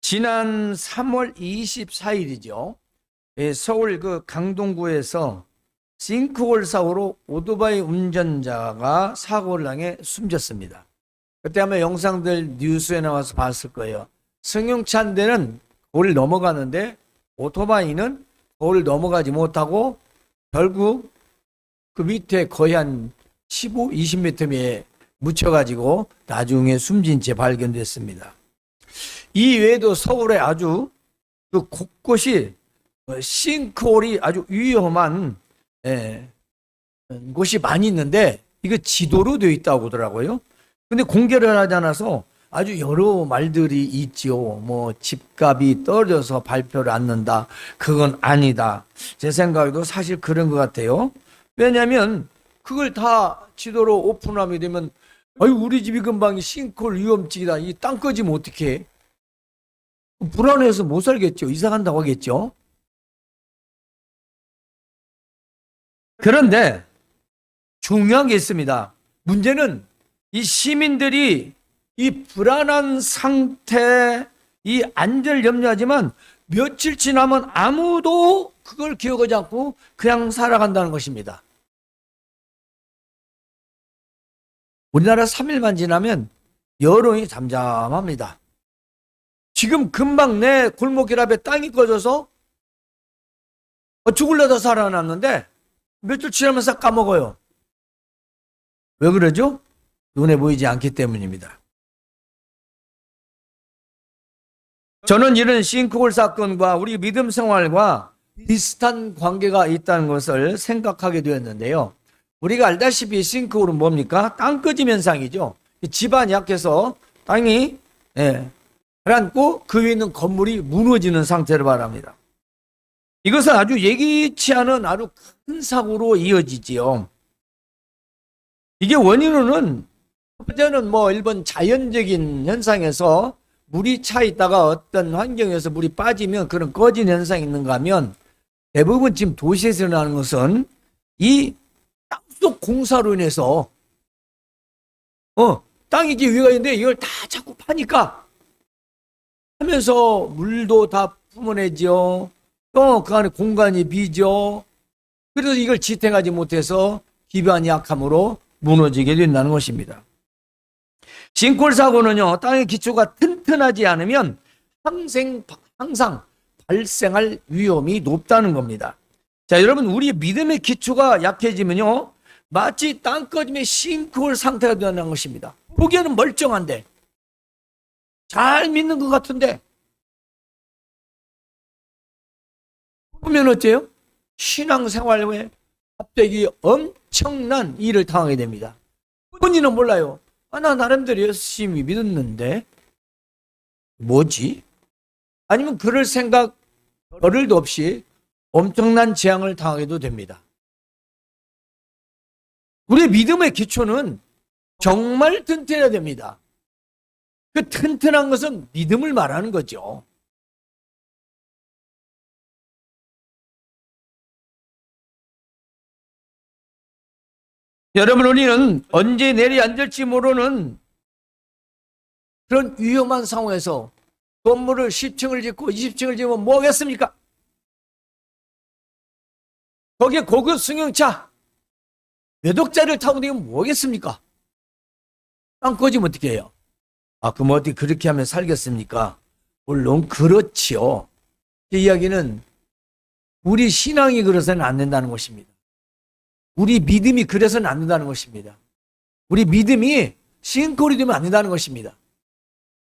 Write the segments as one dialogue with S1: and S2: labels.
S1: 지난 3월 24일이죠. 서울 그 강동구에서 싱크홀 사고로 오토바이 운전자가 사고를 당해 숨졌습니다. 그때 아마 영상들 뉴스에 나와서 봤을 거예요. 승용차 한 대는 돌을 넘어가는데 오토바이는 돌을 넘어가지 못하고 결국 그 밑에 거의 한 15, 20m에 묻혀가지고 나중에 숨진 채 발견됐습니다. 이 외에도 서울에 아주 그 곳곳이 싱크홀이 아주 위험한 곳이 많이 있는데 이거 지도로 되어 있다고 하더라고요. 근데 공개를 하지 않아서 아주 여러 말들이 있지요. 뭐 집값이 떨어져서 발표를 않는다. 그건 아니다. 제 생각에도 사실 그런 것 같아요. 왜냐하면 그걸 다 지도로 오픈하게 되면 아유 우리 집이 금방 싱크홀 위험지이다. 이 땅 꺼지면 어떡해. 불안해서 못 살겠죠. 이사 간다고 하겠죠. 그런데 중요한 게 있습니다. 문제는 이 시민들이 이 불안한 상태, 이 안전을 염려하지만 며칠 지나면 아무도 그걸 기억하지 않고 그냥 살아간다는 것입니다. 우리나라 3일만 지나면 여론이 잠잠합니다. 지금 금방 내 골목길 앞에 땅이 꺼져서 죽을려다 살아났는데 며칠 지나면서 까먹어요. 왜 그러죠? 눈에 보이지 않기 때문입니다. 저는 이런 싱크홀 사건과 우리 믿음 생활과 비슷한 관계가 있다는 것을 생각하게 되었는데요. 우리가 알다시피 싱크홀은 뭡니까? 땅 꺼짐 현상이죠. 집안이 약해서 땅이 가라앉고 그 위에 있는 건물이 무너지는 상태를 말합니다. 이것은 아주 예기치 않은 아주 큰 사고로 이어지지요. 이게 원인으로는 첫 번째는 뭐 일본 자연적인 현상에서 물이 차 있다가 어떤 환경에서 물이 빠지면 그런 꺼진 현상이 있는가 하면 대부분 지금 도시에서 일어나는 것은 이 땅속 공사로 인해서 땅이 이제 위가 있는데 이걸 다 자꾸 파니까 하면서 물도 다 뿜어내죠. 또 그 안에 공간이 비죠. 그래서 이걸 지탱하지 못해서 기반이 약함으로 무너지게 된다는 것입니다. 싱크홀 사고는요, 땅의 기초가 튼튼하지 않으면 항상 발생할 위험이 높다는 겁니다. 자, 여러분, 우리 믿음의 기초가 약해지면요, 마치 땅 꺼짐의 싱크홀 상태가 되는 것입니다. 보기에는 멀쩡한데, 잘 믿는 것 같은데, 보면 어째요? 신앙생활 후에 갑자기 엄청난 일을 당하게 됩니다. 본인은 몰라요. 나 나름대로 열심히 믿었는데 뭐지? 아니면 그럴 생각 열흘도 없이 엄청난 재앙을 당하게도 됩니다. 우리의 믿음의 기초는 정말 튼튼해야 됩니다. 그 튼튼한 것은 믿음을 말하는 거죠. 여러분, 우리는 언제 내려앉을지 모르는 그런 위험한 상황에서 건물을 10층을 짓고 20층을 지으면 뭐 하겠습니까? 거기에 고급 승용차 몇 억짜리를 타고 다니면 뭐 하겠습니까? 땅 꺼지면 어떻게 해요? 그럼 어떻게 그렇게 하면 살겠습니까? 물론 그렇지요. 이 이야기는 우리 신앙이 그래서는 안 된다는 것입니다. 우리 믿음이 그래서는 안 된다는 것입니다. 우리 믿음이 싱크홀이 되면 안 된다는 것입니다.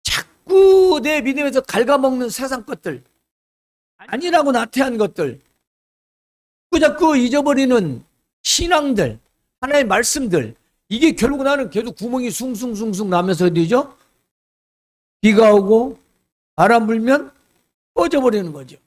S1: 자꾸 내 믿음에서 갉아먹는 세상 것들, 아니라고 나태한 것들, 자꾸 잊어버리는 신앙들, 하나의 말씀들, 이게 결국 나는 계속 구멍이 숭숭숭숭 나면서 되죠? 비가 오고 바람 불면 꺼져버리는 거죠.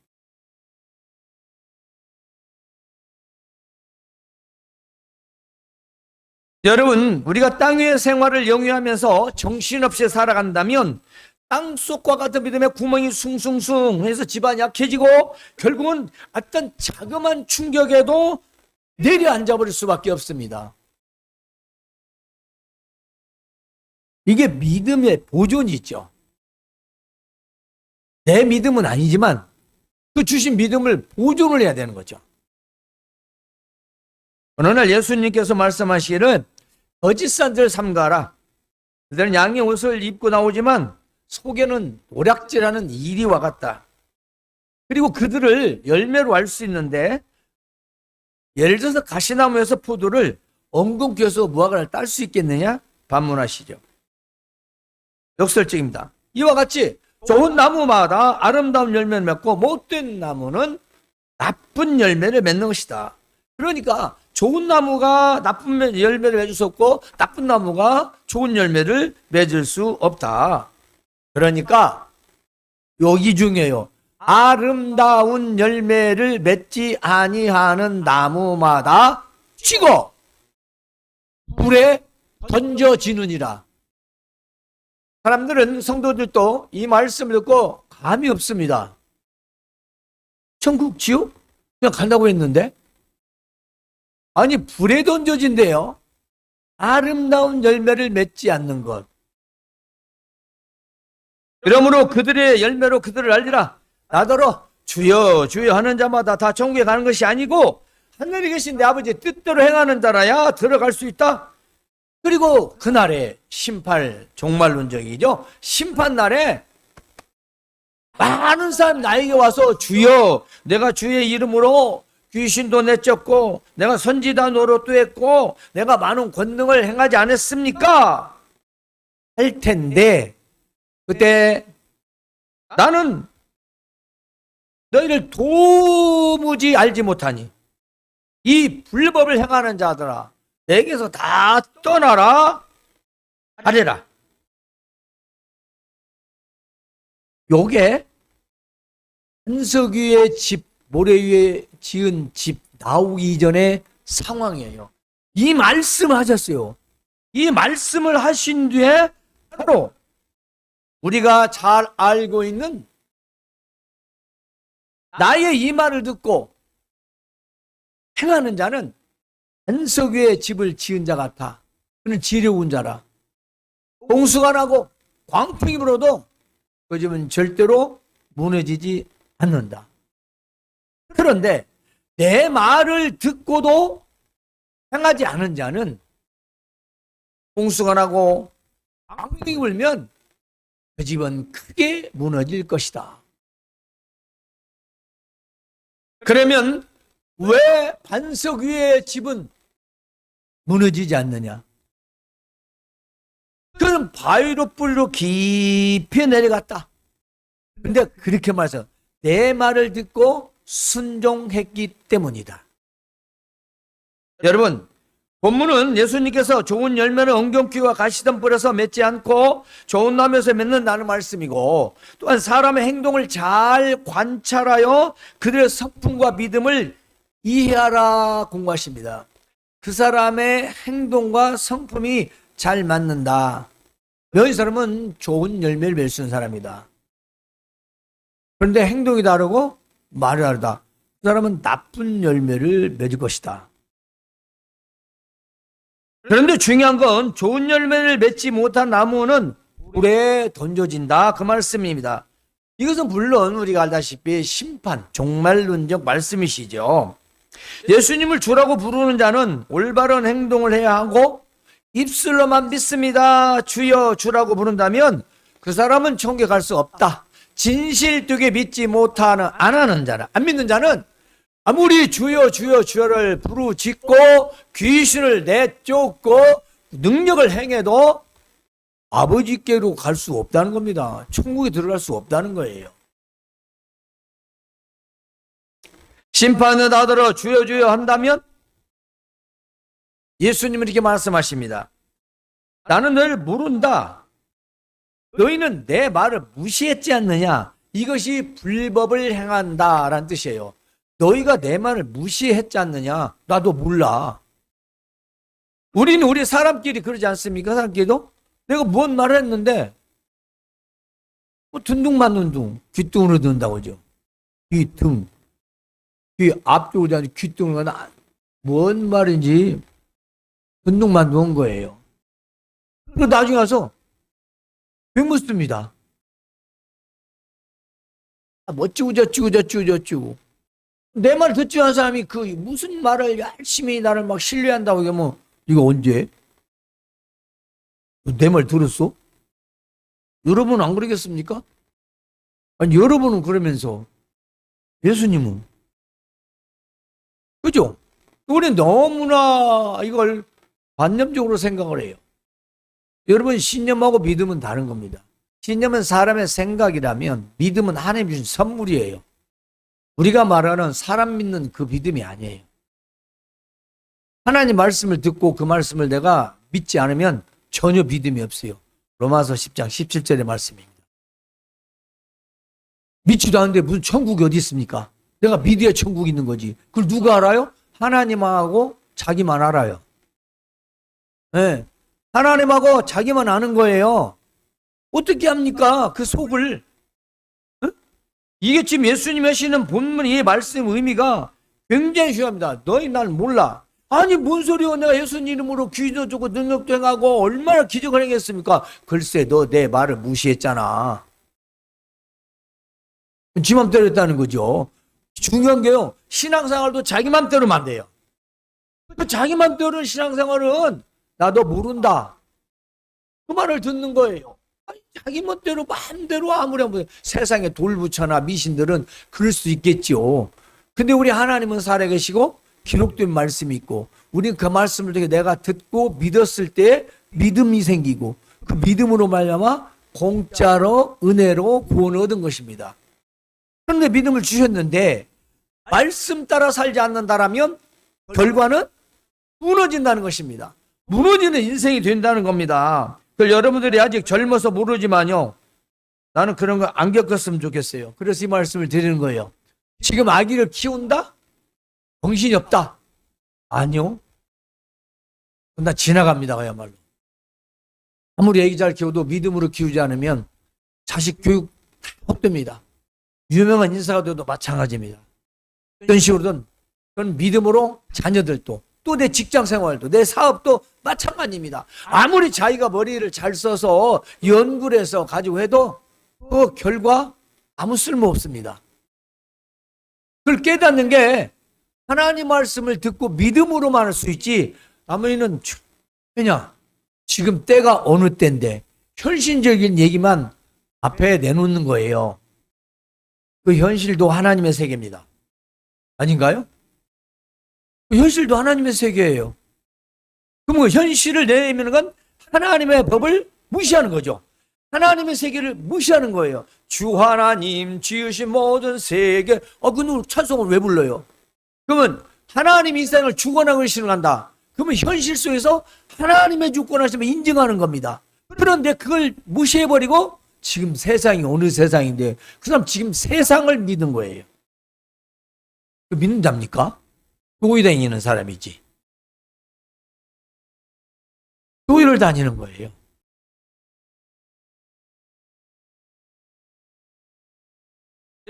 S1: 여러분, 우리가 땅 위의 생활을 영위하면서 정신없이 살아간다면 땅속과 같은 믿음에 구멍이 숭숭숭 해서 집안이 약해지고 결국은 어떤 자그마한 충격에도 내려앉아버릴 수밖에 없습니다. 이게 믿음의 보존이죠. 내 믿음은 아니지만 그 주신 믿음을 보존을 해야 되는 거죠. 어느 날 예수님께서 말씀하시기를 거짓 산들 삼가라. 그들은 양의 옷을 입고 나오지만 속에는 노략질하는 이리와 같다. 그리고 그들을 열매로 알 수 있는데, 예를 들어서 가시나무에서 포도를 엉겅퀴에서 무화과를 딸 수 있겠느냐? 반문하시죠. 역설적입니다. 이와 같이 좋은 나무마다 아름다운 열매를 맺고 못된 나무는 나쁜 열매를 맺는 것이다. 그러니까 좋은 나무가 나쁜 열매를 맺을 수 없고 나쁜 나무가 좋은 열매를 맺을 수 없다. 그러니까 여기 중요해요. 아름다운 열매를 맺지 아니하는 나무마다 치고 불에 던져지느니라. 사람들은, 성도들도 이 말씀을 듣고 감이 없습니다. 천국, 지옥? 그냥 간다고 했는데? 아니, 불에 던져진대요. 아름다운 열매를 맺지 않는 것. 그러므로 그들의 열매로 그들을 알리라. 나더러 주여 주여 하는 자마다 다 천국에 가는 것이 아니고 하늘에 계신 내 아버지의 뜻대로 행하는 자라야 들어갈 수 있다. 그리고 그날에 심판, 종말론적이죠. 심판날에 많은 사람이 나에게 와서 주여, 내가 주의 이름으로 귀신도 내쫓고 내가 선지자 노릇도 했고 내가 많은 권능을 행하지 않았습니까? 할 텐데 그때 나는 너희를 도무지 알지 못하니 이 불법을 행하는 자들아 내게서 다 떠나라 하리라. 요게 한석 위에 집, 모래 위에 지은 집 나오기 전의 상황이에요. 이 말씀하셨어요. 이 말씀을 하신 뒤에 바로 우리가 잘 알고 있는 나의 이 말을 듣고 행하는 자는 한석 위에 집을 지은 자 같아. 그는 지혜로운 자라. 홍수가 나고 광풍이 불어도 그 집은 절대로 무너지지 않는다. 그런데 내 말을 듣고도 행하지 않은 자는 홍수가 나고 광풍이 불면 그 집은 크게 무너질 것이다. 그러면 왜 반석 위의 집은 무너지지 않느냐? 그는 바위로 뿌리로 깊이 내려갔다. 근데 그렇게 말해서 내 말을 듣고 순종했기 때문이다. 여러분, 본문은 예수님께서 좋은 열매를 엉겅퀴와 가시덤 뿌려서 맺지 않고 좋은 나무에서 맺는다는 말씀이고, 또한 사람의 행동을 잘 관찰하여 그들의 성품과 믿음을 이해하라 공부하십니다. 그 사람의 행동과 성품이 잘 맞는다. 이 사람은 좋은 열매를 맺을 수 있는 사람이다. 그런데 행동이 다르고 말이 다르다. 그 사람은 나쁜 열매를 맺을 것이다. 그런데 중요한 건 좋은 열매를 맺지 못한 나무는 불에 던져진다. 그 말씀입니다. 이것은 물론 우리가 알다시피 심판, 종말론적 말씀이시죠. 예수님을 주라고 부르는 자는 올바른 행동을 해야 하고 입술로만 믿습니다. 주여 주라고 부른다면 그 사람은 천국에 갈 수 없다. 진실되게 믿지 못하는, 안 하는 자는, 안 믿는 자는 아무리 주여 주여 주여를 부르짖고 귀신을 내쫓고 능력을 행해도 아버지께로 갈 수 없다는 겁니다. 천국에 들어갈 수 없다는 거예요. 심판을 받으러 주여 주여 한다면 예수님은 이렇게 말씀하십니다. 나는 너를 모른다. 너희는 내 말을 무시했지 않느냐. 이것이 불법을 행한다라는 뜻이에요. 너희가 내 말을 무시했지 않느냐. 나도 몰라. 우리는 우리 사람끼리 그러지 않습니까? 사람끼리도 내가 뭔 말을 했는데 뭐 둔둥 맞는 둥, 귀뚱으로 든다고 하죠. 귀등, 귀 앞쪽으로 하는 귀뚱으로 가는 뭔 말인지 둔둥만 놓은 거예요. 그리고 나중에 와서 못 묻습니다. 뭐 어쩌고 저쩌고 저쩌고 저쩌고. 내 말 듣지 않은 사람이 그 무슨 말을 열심히 나를 막 신뢰한다고 하면 이거 언제? 내 말 들었어? 여러분 안 그러겠습니까? 아니 여러분은 그러면서 예수님은 그죠? 우리는 너무나 이걸 관념적으로 생각을 해요. 여러분 신념하고 믿음은 다른 겁니다. 신념은 사람의 생각이라면 믿음은 하나님 주신 선물이에요. 우리가 말하는 사람 믿는 그 믿음이 아니에요. 하나님 말씀을 듣고 그 말씀을 내가 믿지 않으면 전혀 믿음이 없어요. 로마서 10장 17절의 말씀입니다. 믿지도 않는데 무슨 천국이 어디 있습니까? 내가 믿어야 천국이 있는 거지. 그걸 누가 알아요? 하나님하고 자기만 알아요. 네. 하나님하고 자기만 아는 거예요. 어떻게 합니까? 그 속을. 어? 이게 지금 예수님이 하시는 본문 이 말씀 의미가 굉장히 중요합니다. 너희 날 몰라. 아니 뭔 소리야. 내가 예수님 이름으로 귀도 주고 능력도 행하고 얼마나 기적을 행했습니까? 글쎄 너 내 말을 무시했잖아. 지 맘대로 했다는 거죠. 중요한 게요. 신앙생활도 자기 맘대로만 안 돼요. 자기 맘대로는 신앙생활은 나도 모른다. 그 말을 듣는 거예요. 자기 멋대로 마음대로 아무리 세상에 돌부처나 미신들은 그럴 수 있겠지요. 근데 우리 하나님은 살아계시고 기록된 말씀이 있고 우리는 그 말씀을 내가 듣고 믿었을 때 믿음이 생기고 그 믿음으로 말미암아 공짜로 은혜로 구원을 얻은 것입니다. 그런데 믿음을 주셨는데 말씀 따라 살지 않는다라면 결과는 무너진다는 것입니다. 무너지는 인생이 된다는 겁니다. 여러분들이 아직 젊어서 모르지만요. 나는 그런 거 안 겪었으면 좋겠어요. 그래서 이 말씀을 드리는 거예요. 지금 아기를 키운다? 정신이 없다? 아니요. 나 지나갑니다. 그야말로. 아무리 아기 잘 키워도 믿음으로 키우지 않으면 자식 교육 다 못됩니다. 유명한 인사가 돼도 마찬가지입니다. 어떤 식으로든 그건 믿음으로 자녀들도 또 내 직장 생활도 내 사업도 마찬가지입니다. 아무리 자기가 머리를 잘 써서 연구를 해서 가지고 해도 그 결과 아무 쓸모 없습니다. 그걸 깨닫는 게 하나님 말씀을 듣고 믿음으로만 할 수 있지 나머지는 그냥 지금 때가 어느 때인데 현실적인 얘기만 앞에 내놓는 거예요. 그 현실도 하나님의 세계입니다. 아닌가요? 그 현실도 하나님의 세계예요. 그럼 현실을 내면 건 하나님의 법을 무시하는 거죠. 하나님의 세계를 무시하는 거예요. 주 하나님 지으신 모든 세계. 그 찬송을 왜 불러요? 그러면 하나님이 이 세상을 주권하고 신앙한다. 그러면 현실 속에서 하나님의 주권하심을 인정하는 겁니다. 그런데 그걸 무시해버리고 지금 세상이 어느 세상인데 그 사람 지금 세상을 믿는 거예요. 믿는 자입니까? 교회 다니는 사람이지. 교회를 다니는 거예요.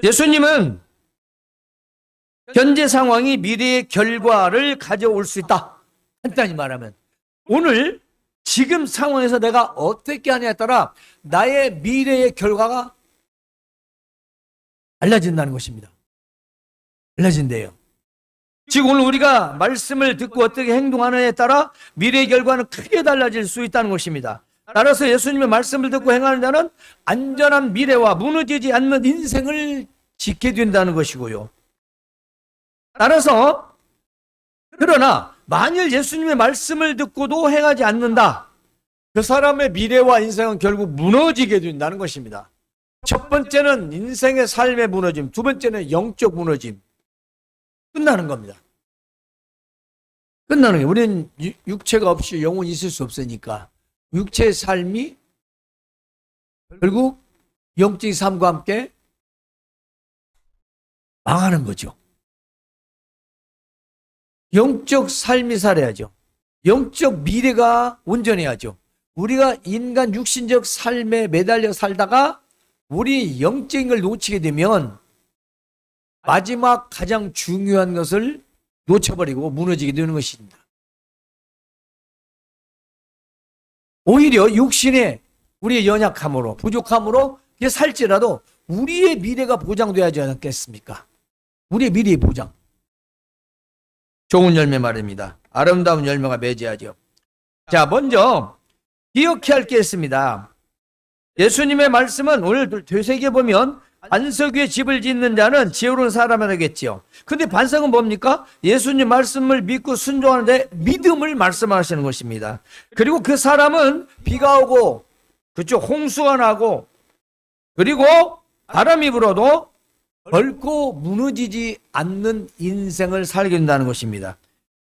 S1: 예수님은 현재 상황이 미래의 결과를 가져올 수 있다. 간단히 말하면 오늘 지금 상황에서 내가 어떻게 하냐에 따라 나의 미래의 결과가 달라진다는 것입니다. 달라진대요. 즉 오늘 우리가 말씀을 듣고 어떻게 행동하느냐에 따라 미래의 결과는 크게 달라질 수 있다는 것입니다. 따라서 예수님의 말씀을 듣고 행하는 자는 안전한 미래와 무너지지 않는 인생을 짓게 된다는 것이고요. 따라서 그러나 만일 예수님의 말씀을 듣고도 행하지 않는다. 그 사람의 미래와 인생은 결국 무너지게 된다는 것입니다. 첫 번째는 인생의 삶의 무너짐, 두 번째는 영적 무너짐. 끝나는 겁니다. 끝나는 거예요. 우리는 육체가 없이 영혼이 있을 수 없으니까 육체의 삶이 결국 영적인 삶과 함께 망하는 거죠. 영적 삶이 살아야죠. 영적 미래가 온전해야죠. 우리가 인간 육신적 삶에 매달려 살다가 우리 영적인 걸 놓치게 되면 마지막 가장 중요한 것을 놓쳐버리고 무너지게 되는 것입니다. 오히려 육신의 우리의 연약함으로 부족함으로 살지라도 우리의 미래가 보장돼야 하지 않겠습니까? 우리의 미래의 보장. 좋은 열매 말입니다. 아름다운 열매가 맺어야죠. 자, 먼저 기억해야 할 게 있습니다. 예수님의 말씀은 오늘 되새겨보면 반석 위에 집을 짓는 자는 지혜로운 사람이라겠지요. 근데 반석은 뭡니까? 예수님 말씀을 믿고 순종하는데 믿음을 말씀하시는 것입니다. 그리고 그 사람은 비가 오고 그쪽 홍수가 나고 그리고 바람이 불어도 결코 무너지지 않는 인생을 살게 된다는 것입니다.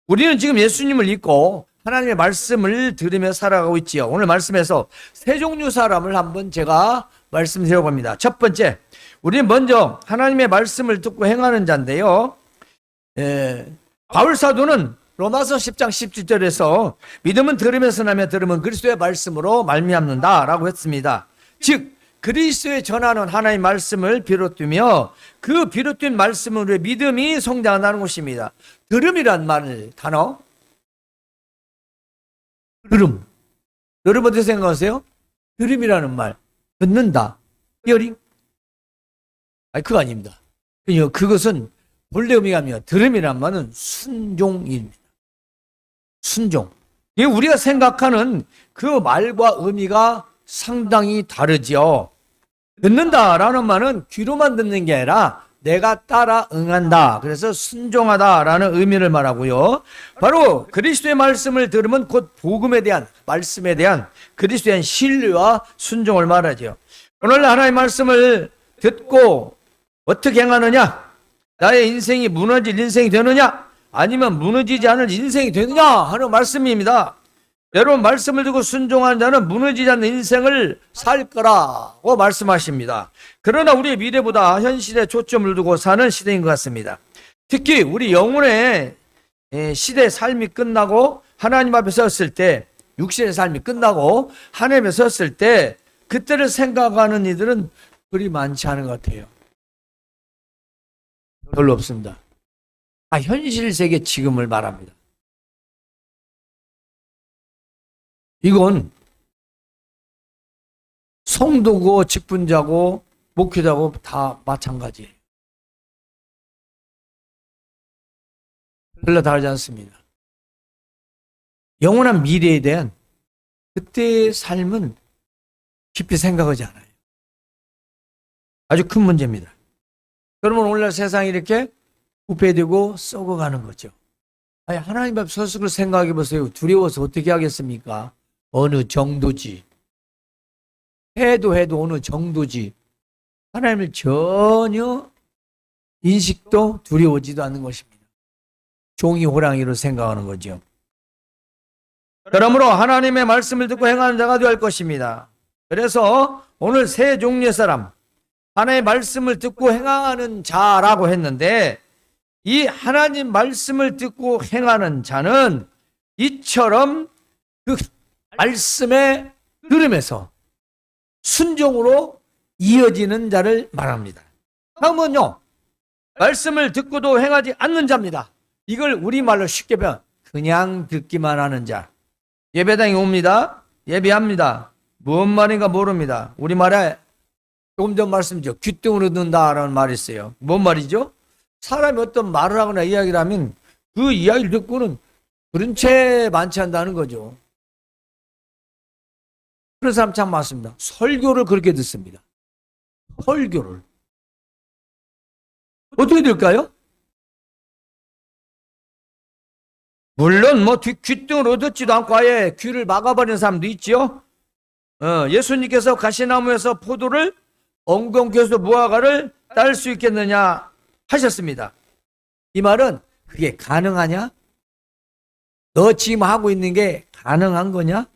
S1: 우리는 지금 예수님을 믿고 하나님의 말씀을 들으며 살아가고 있지요. 오늘 말씀에서 세 종류 사람을 한번 제가 말씀드려봅니다. 첫 번째, 우리는 먼저 하나님의 말씀을 듣고 행하는 자인데요. 바울 사도는 로마서 10장 17절에서 믿음은 들으면서 나며 들으면 그리스도의 말씀으로 말미암는다라고 했습니다. 즉 그리스도의 전하는 하나님의 말씀을 비롯되며 그 비롯된 말씀으로 믿음이 성장한다는 것입니다. 들음이란 단어. 들음. 여러분 어떻게 생각하세요? 들음이라는 말. 듣는다. 히어링? 아니 그거 아닙니다. 그것은 본래 의미가 아니라 들음이란 말은 순종입니다. 순종. 우리가 생각하는 그 말과 의미가 상당히 다르죠. 듣는다라는 말은 귀로만 듣는 게 아니라 내가 따라 응한다. 그래서 순종하다라는 의미를 말하고요. 바로 그리스도의 말씀을 들으면 곧 복음에 대한 말씀에 대한 그리스도에 대한 신뢰와 순종을 말하죠. 오늘 하나님의 말씀을 듣고 어떻게 행하느냐? 나의 인생이 무너질 인생이 되느냐? 아니면 무너지지 않을 인생이 되느냐? 하는 말씀입니다. 여러분 말씀을 듣고 순종하는 자는 무너지지 않는 인생을 살 거라고 말씀하십니다. 그러나 우리의 미래보다 현실에 초점을 두고 사는 시대인 것 같습니다. 특히 우리 영혼의 시대의 삶이 끝나고 하나님 앞에 섰을 때, 육신의 삶이 끝나고 하나님 앞에 섰을 때 그때를 생각하는 이들은 그리 많지 않은 것 같아요. 별로 없습니다. 현실 세계 지금을 말합니다. 이건 성도고 직분자고 목회자고 다 마찬가지예요. 별로 다르지 않습니다. 영원한 미래에 대한 그때의 삶은 깊이 생각하지 않아요. 아주 큰 문제입니다. 그러면 오늘날 세상이 이렇게 부패되고 썩어가는 거죠. 하나님 앞 서서 생각해 보세요. 두려워서 어떻게 하겠습니까? 어느 정도지. 해도 어느 정도지. 하나님을 전혀 인식도 두려워지도 않는 것입니다. 종이 호랑이로 생각하는 거죠. 그러므로 하나님의 말씀을 듣고 행하는 자가 되어야 할 것입니다. 그래서 오늘 세 종류의 사람, 하나님의 말씀을 듣고 행하는 자라고 했는데 이 하나님 말씀을 듣고 행하는 자는 이처럼 그 말씀에 들으면서 순종으로 이어지는 자를 말합니다. 다음은요, 말씀을 듣고도 행하지 않는 자입니다. 이걸 우리말로 쉽게 보면 그냥 듣기만 하는 자. 예배당에 옵니다. 예배합니다. 무슨 말인가 모릅니다. 우리말에 조금 전 말씀이죠. 귀등으로 듣는다라는 말이 있어요. 뭔 말이죠? 사람이 어떤 말을 하거나 이야기를 하면 그 이야기를 듣고는 들은 채 만취한다는 거죠. 그런 사람 참 많습니다. 설교를 그렇게 듣습니다. 설교를. 어떻게 될까요? 물론 귓등으로 듣지도 않고 아예 귀를 막아버리는 사람도 있죠. 예수님께서 가시나무에서 포도를 엉겅퀴에서 무화과를 딸 수 있겠느냐 하셨습니다. 이 말은 그게 가능하냐? 너 지금 하고 있는 게 가능한 거냐?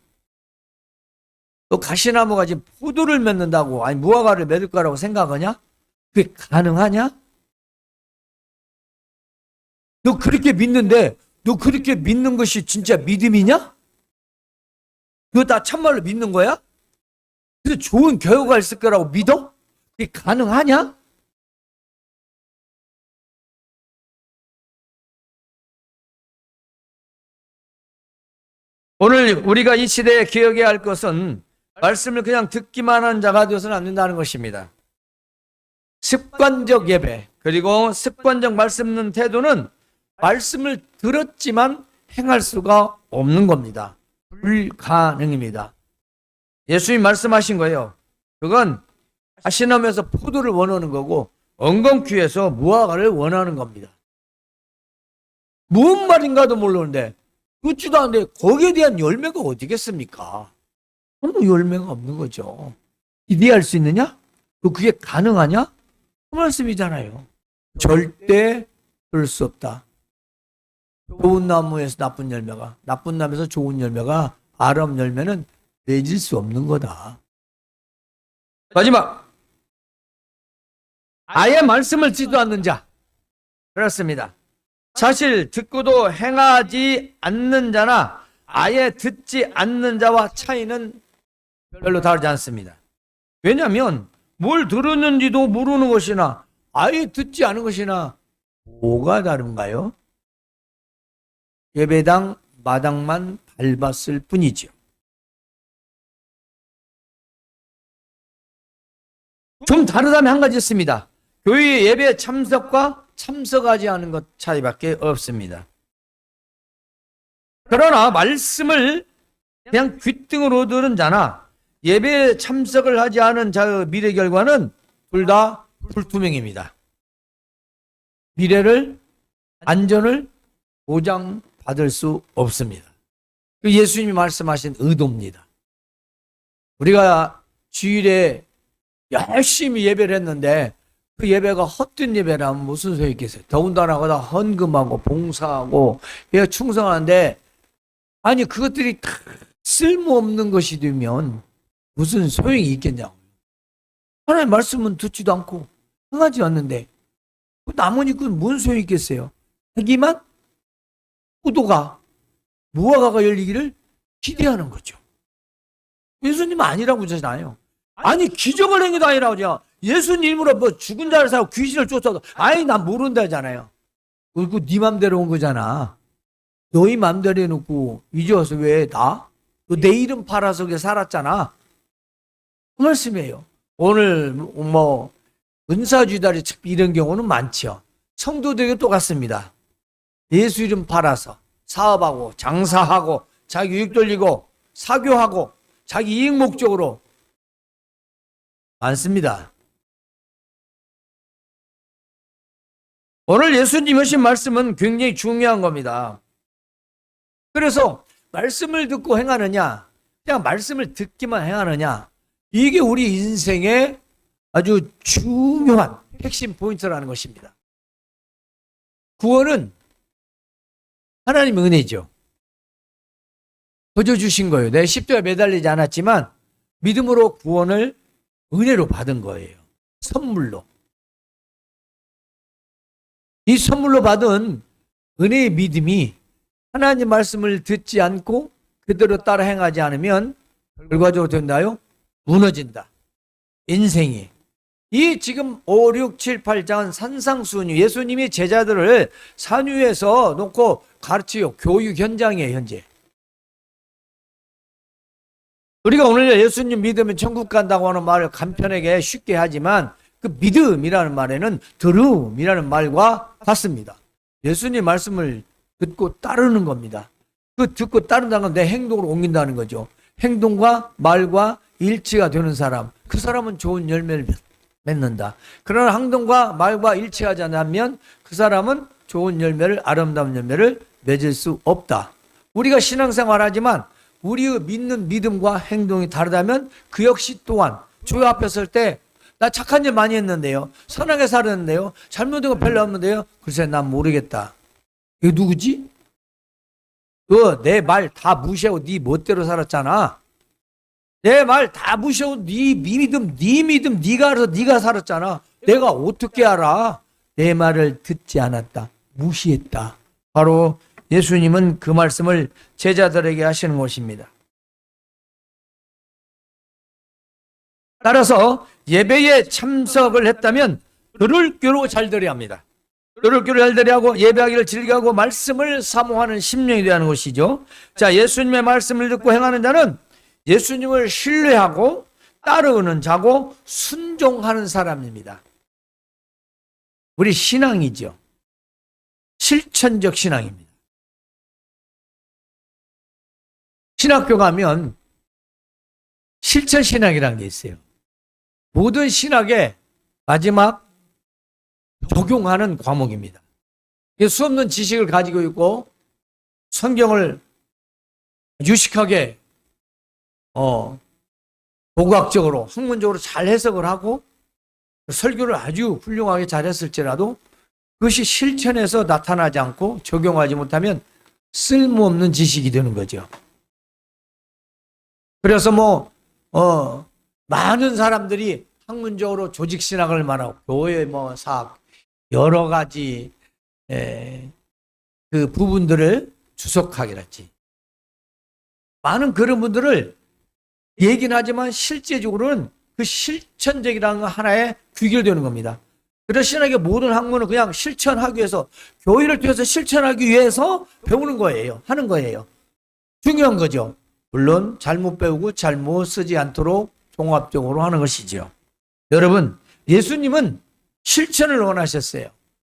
S1: 너 가시나무가 지금 포도를 맺는다고 아니 무화과를 맺을 거라고 생각하냐? 그게 가능하냐? 너 그렇게 믿는데 너 그렇게 믿는 것이 진짜 믿음이냐? 그거 다 참말로 믿는 거야? 그래서 좋은 결과가 있을 거라고 믿어? 그게 가능하냐? 오늘 우리가 이 시대에 기억해야 할 것은 말씀을 그냥 듣기만 하는 자가 되어서는 안 된다는 것입니다. 습관적 예배, 그리고 습관적 말씀 듣는 태도는 말씀을 들었지만 행할 수가 없는 겁니다. 불가능입니다. 예수님 말씀하신 거예요. 그건 가시나무에서 포도를 원하는 거고 엉겅퀴에서 무화과를 원하는 겁니다. 무슨 말인가도 모르는데 듣지도 않는데 거기에 대한 열매가 어디겠습니까? 아무 열매가 없는 거죠. 기대할 수 있느냐? 그게 가능하냐? 그 말씀이잖아요. 절대 그럴 수 없다. 좋은 나무에서 나쁜 열매가, 나쁜 나무에서 좋은 열매가, 아름 열매는 맺을 수 없는 거다. 마지막, 아예 말씀을 듣지도 않는 자. 그렇습니다. 사실 듣고도 행하지 않는 자나 아예 듣지 않는 자와 차이는 별로 다르지 않습니다. 왜냐하면 뭘 들었는지도 모르는 것이나 아예 듣지 않은 것이나 뭐가 다른가요? 예배당 마당만 밟았을 뿐이죠. 좀 다르다면 한 가지 있습니다. 교회 예배 참석과 참석하지 않은 것 차이밖에 없습니다. 그러나 말씀을 그냥 귓등으로 들은 자나 예배에 참석을 하지 않은 자의 미래 결과는 둘 다 불투명입니다. 미래를, 안전을 보장받을 수 없습니다. 그 예수님이 말씀하신 의도입니다. 우리가 주일에 열심히 예배를 했는데 그 예배가 헛된 예배라면 무슨 소용이 있겠어요? 더군다나 거기다 헌금하고 봉사하고 얘가 충성하는데 아니 그것들이 다 쓸모없는 것이 되면 무슨 소용이 있겠냐고. 하나님 말씀은 듣지도 않고 행하지 않는데 나머지 그건 뭔 소용이 있겠어요? 하기만 포도가 무화과가 열리기를 기대하는 거죠. 예수님은 아니라고 하잖아요. 아니 기적을 행위도 아니라고 하죠. 예수님으로 뭐 죽은 자를 살고 귀신을 쫓아도 아니 난 모른다잖아요. 그리고 네 맘대로 온 거잖아. 너희 맘대로 해놓고 이제 와서 왜 나? 너 내 이름 팔아서 그게 살았잖아. 그 말씀이에요. 오늘 뭐 은사주다리 이런 경우는 많죠. 성도들에게 똑같습니다. 예수 이름 팔아서 사업하고 장사하고 자기 유익 돌리고 사교하고 자기 이익 목적으로 많습니다. 오늘 예수님이 하신 말씀은 굉장히 중요한 겁니다. 그래서 말씀을 듣고 행하느냐, 그냥 말씀을 듣기만 행하느냐, 이게 우리 인생의 아주 중요한 핵심 포인트라는 것입니다. 구원은 하나님의 은혜죠. 거저 주신 거예요. 내 십자가에 매달리지 않았지만 믿음으로 구원을 은혜로 받은 거예요. 선물로. 이 선물로 받은 은혜의 믿음이 하나님 말씀을 듣지 않고 그대로 따라 행하지 않으면 결과적으로 된다요? 무너진다. 인생이. 이 지금 5, 6, 7, 8장은 산상수훈이 예수님이 제자들을 산 위에서 놓고 가르치요. 교육 현장이에요, 현재. 우리가 오늘 예수님 믿으면 천국 간다고 하는 말을 간편하게 쉽게 하지만 그 믿음이라는 말에는 들음이라는 말과 같습니다. 예수님 말씀을 듣고 따르는 겁니다. 그 듣고 따른다는 건 내 행동으로 옮긴다는 거죠. 행동과 말과 일치가 되는 사람, 그 사람은 좋은 열매를 맺는다. 그러나 행동과 말과 일치하지 않으면 그 사람은 좋은 열매를, 아름다운 열매를 맺을 수 없다. 우리가 신앙생활 하지만 우리의 믿는 믿음과 행동이 다르다면 그 역시 또한 주 앞에 설 때 나 착한 일 많이 했는데요. 선하게 살았는데요. 잘못된 거 별로 없는데요. 글쎄 난 모르겠다. 이거 누구지? 너 내 말 다 무시하고 네 멋대로 살았잖아. 내 말 다 무시하고 네 믿음 네가 알아서 네가 살았잖아. 내가 어떻게 알아? 내 말을 듣지 않았다. 무시했다. 바로 예수님은 그 말씀을 제자들에게 하시는 것입니다. 따라서 예배에 참석을 했다면 들을 귀로 잘 들어야 합니다. 들을 귀로 잘 들어야 하고 예배하기를 즐겨하고 말씀을 사모하는 심령이 되는 것이죠. 자, 예수님의 말씀을 듣고 행하는 자는 예수님을 신뢰하고 따르는 자고 순종하는 사람입니다. 우리 신앙이죠. 실천적 신앙입니다. 신학교 가면 실천 신학이라는 게 있어요. 모든 신학의 마지막 적용하는 과목입니다. 수없는 지식을 가지고 있고 성경을 유식하게 고고학적으로 학문적으로 잘 해석을 하고 설교를 아주 훌륭하게 잘했을지라도 그것이 실천에서 나타나지 않고 적용하지 못하면 쓸모없는 지식이 되는 거죠. 그래서 많은 사람들이 학문적으로 조직신학을 말하고 교회 사학 여러 가지 그 부분들을 주석하기랄지 많은 그런 분들을 얘기는 하지만 실제적으로는 그 실천적이라는 건 하나의 귀결되는 겁니다. 그래서 신학의 모든 학문은 그냥 실천하기 위해서 교회를 통해서 실천하기 위해서 배우는 거예요. 하는 거예요. 중요한 거죠. 물론 잘못 배우고 잘못 쓰지 않도록 종합적으로 하는 것이죠. 여러분, 예수님은 실천을 원하셨어요.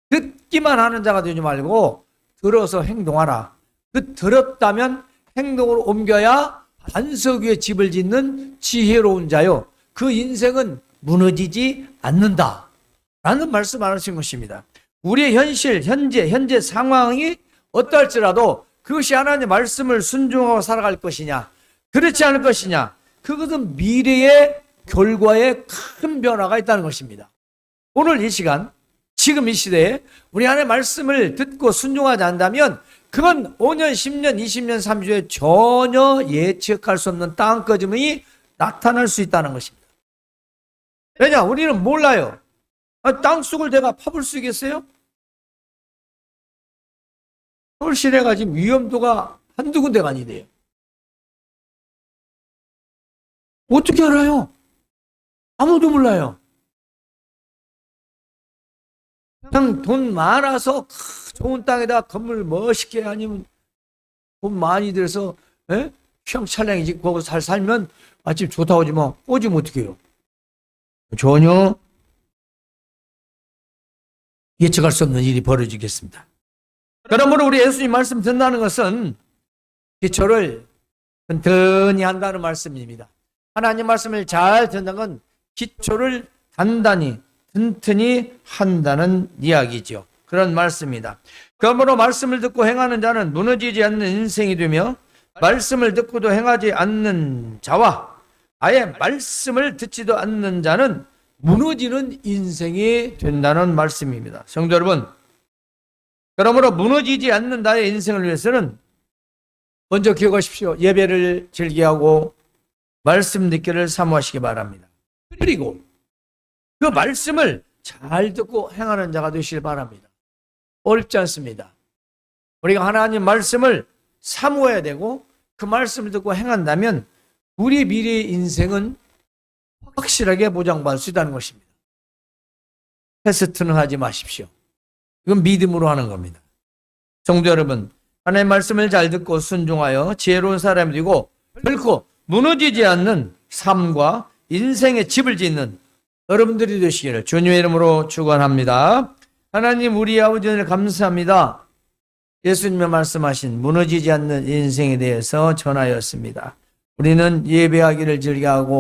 S1: 듣기만 하는 자가 되지 말고 들어서 행동하라. 그 들었다면 행동으로 옮겨야 반석 위에 집을 짓는 지혜로운 자요. 그 인생은 무너지지 않는다. 라는 말씀을 하신 것입니다. 우리의 현실, 현재 상황이 어떨지라도 그것이 하나님의 말씀을 순종하고 살아갈 것이냐, 그렇지 않을 것이냐, 그것은 미래의 결과에 큰 변화가 있다는 것입니다. 오늘 이 시간, 지금 이 시대에 우리 하나님의 말씀을 듣고 순종하지 않는다면 그건 5년, 10년, 20년, 30년에 전혀 예측할 수 없는 땅꺼짐이 나타날 수 있다는 것입니다. 왜냐? 우리는 몰라요. 땅속을 내가 파볼 수 있겠어요? 서울 시내가 지금 위험도가 한두 군데가 아니래요. 어떻게 알아요? 아무도 몰라요. 그냥 돈 많아서 좋은 땅에다 건물 멋있게 아니면 돈 많이 들여서 휘황찬란히 짓고 거기서 잘 살면 마침 좋다고 하지만 꽂으면 어떻게 해요? 전혀 예측할 수 없는 일이 벌어지겠습니다. 그러므로 우리 예수님 말씀 듣는다는 것은 기초를 튼튼히 한다는 말씀입니다. 하나님 말씀을 잘 듣는 건 기초를 단단히 튼튼히 한다는 이야기죠. 그런 말씀입니다. 그러므로 말씀을 듣고 행하는 자는 무너지지 않는 인생이 되며 말씀을 듣고도 행하지 않는 자와 아예 말씀을 듣지도 않는 자는 무너지는 인생이 된다는 말씀입니다. 성도 여러분, 그러므로 무너지지 않는 나의 인생을 위해서는 먼저 기억하십시오. 예배를 즐기하고 말씀 듣기를 사모하시기 바랍니다. 그리고 그 말씀을 잘 듣고 행하는 자가 되시길 바랍니다. 어렵지 않습니다. 우리가 하나님 말씀을 사모해야 되고 그 말씀을 듣고 행한다면 우리 미래의 인생은 확실하게 보장받을 수 있다는 것입니다. 테스트는 하지 마십시오. 이건 믿음으로 하는 겁니다. 성도 여러분, 하나님의 말씀을 잘 듣고 순종하여 지혜로운 사람이 되고 결코 무너지지 않는 삶과 인생의 집을 짓는 여러분들이 되시기를 주님의 이름으로 축원합니다. 하나님, 우리 아버지 오늘 감사합니다. 예수님의 말씀하신 무너지지 않는 인생에 대해서 전하였습니다. 우리는 예배하기를 즐겨하고